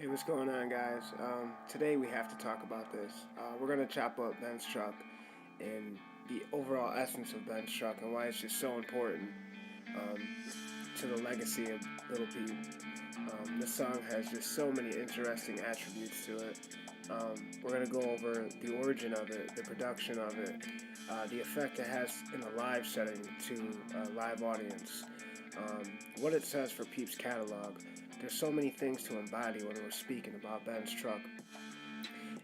Hey, what's going on, guys? Today we have to talk about this. We're going to chop up Benz Truck and the overall essence of Benz Truck and why it's just so important to the legacy of Lil Peep. This song has just so many interesting attributes to it. We're going to go over the origin of it, the production of it, the effect it has in a live setting to a live audience, what it says for Peep's catalog. There's so many things to embody when we're speaking about Benz Truck.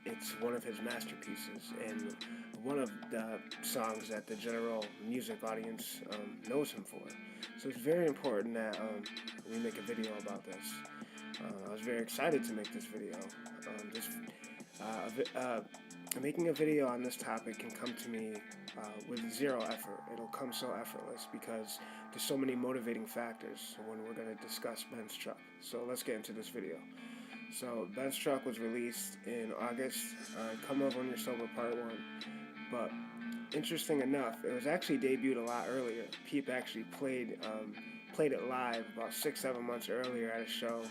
It's one of his masterpieces and one of the songs that the general music audience knows him for. So it's very important that we make a video about this. I was very excited to make this video. Making a video on this topic can come to me with zero effort. It'll come so effortless because there's so many motivating factors when we're going to discuss Benz Truck. So let's get into this video. So Benz Truck was released in August, Come Over When You're Sober Part 1. But interesting enough, it was actually debuted a lot earlier. Peep actually played it live about 6-7 months earlier at a show.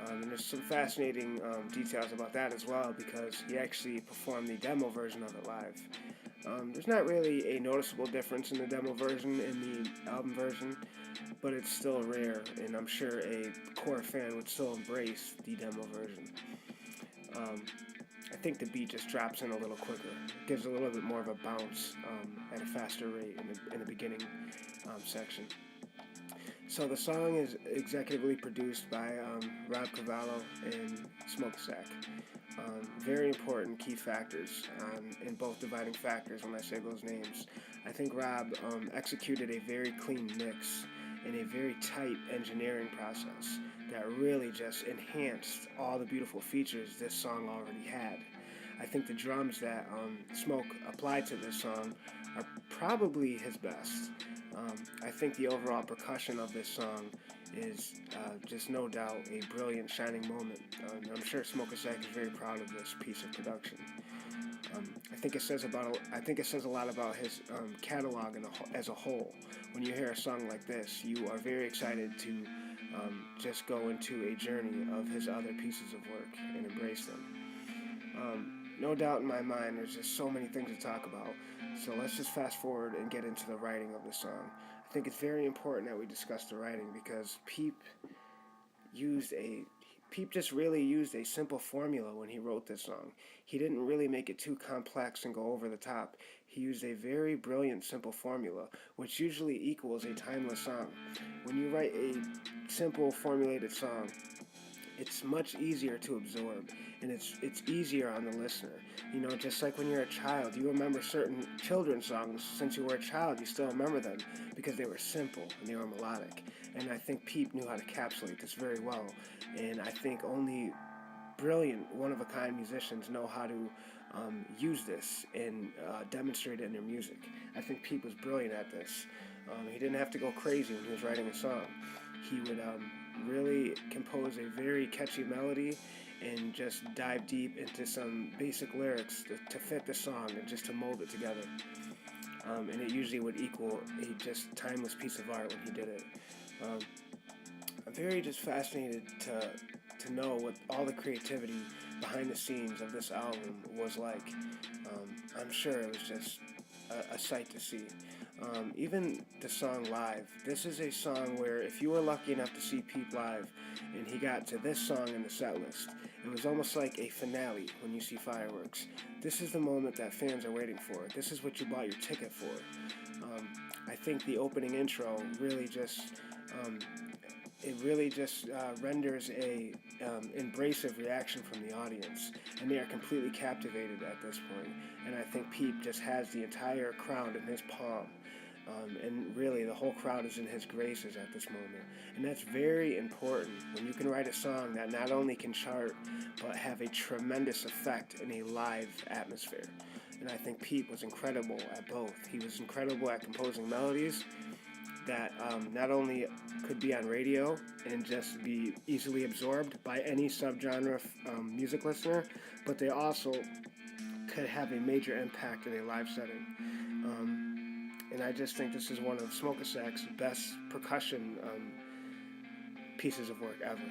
And there's some fascinating details about that as well because he actually performed the demo version of it live. There's not really a noticeable difference in the demo version and the album version, but it's still rare, and I'm sure a core fan would still embrace the demo version. I think the beat just drops in a little quicker. It gives a little bit more of a bounce at a faster rate in the beginning section. So the song is executively produced by Rob Cavallo and Smokeasac. Very important key factors in both dividing factors when I say those names. I think Rob executed a very clean mix and a very tight engineering process that really just enhanced all the beautiful features this song already had. I think the drums that Smoke applied to this song are probably his best. I think the overall percussion of this song is just no doubt a brilliant shining moment. I'm sure Smokeasac is very proud of this piece of production. I think it says a lot about his catalog as a whole. When you hear a song like this, you are very excited to just go into a journey of his other pieces of work and embrace them. No doubt in my mind, there's just so many things to talk about. So let's just fast forward and get into the writing of the song. I think it's very important that we discuss the writing because Peep just really used a simple formula when he wrote this song. He didn't really make it too complex and go over the top. He used a very brilliant, simple formula, which usually equals a timeless song. When you write a simple, formulated song, it's much easier to absorb, and it's easier on the listener. You know, just like when you're a child, you remember certain children's songs. Since you were a child, you still remember them because they were simple and they were melodic. And I think Peep knew how to encapsulate this very well. And I think only brilliant, one-of-a-kind musicians know how to use this and demonstrate it in their music. I think Peep was brilliant at this. He didn't have to go crazy when he was writing a song. He would really compose a very catchy melody and just dive deep into some basic lyrics to fit the song and just to mold it together. And it usually would equal a just timeless piece of art when he did it. I'm very just fascinated to know what all the creativity behind the scenes of this album was like. I'm sure it was just a sight to see. Even the song live. This is a song where if you were lucky enough to see Peep live and he got to this song in the set list, it was almost like a finale when you see fireworks. This is the moment that fans are waiting for. This is what you bought your ticket for. I think the opening intro really just renders a embracive reaction from the audience, and they are completely captivated at this point. And I think Peep just has the entire crowd in his palm, and really the whole crowd is in his graces at this moment. And that's very important when you can write a song that not only can chart but have a tremendous effect in a live atmosphere. And I think Peep was incredible at both. He was incredible at composing melodies that not only could be on radio and just be easily absorbed by any subgenre music listener, but they also could have a major impact in a live setting. And I just think this is one of Smokeasac's best percussion pieces of work ever.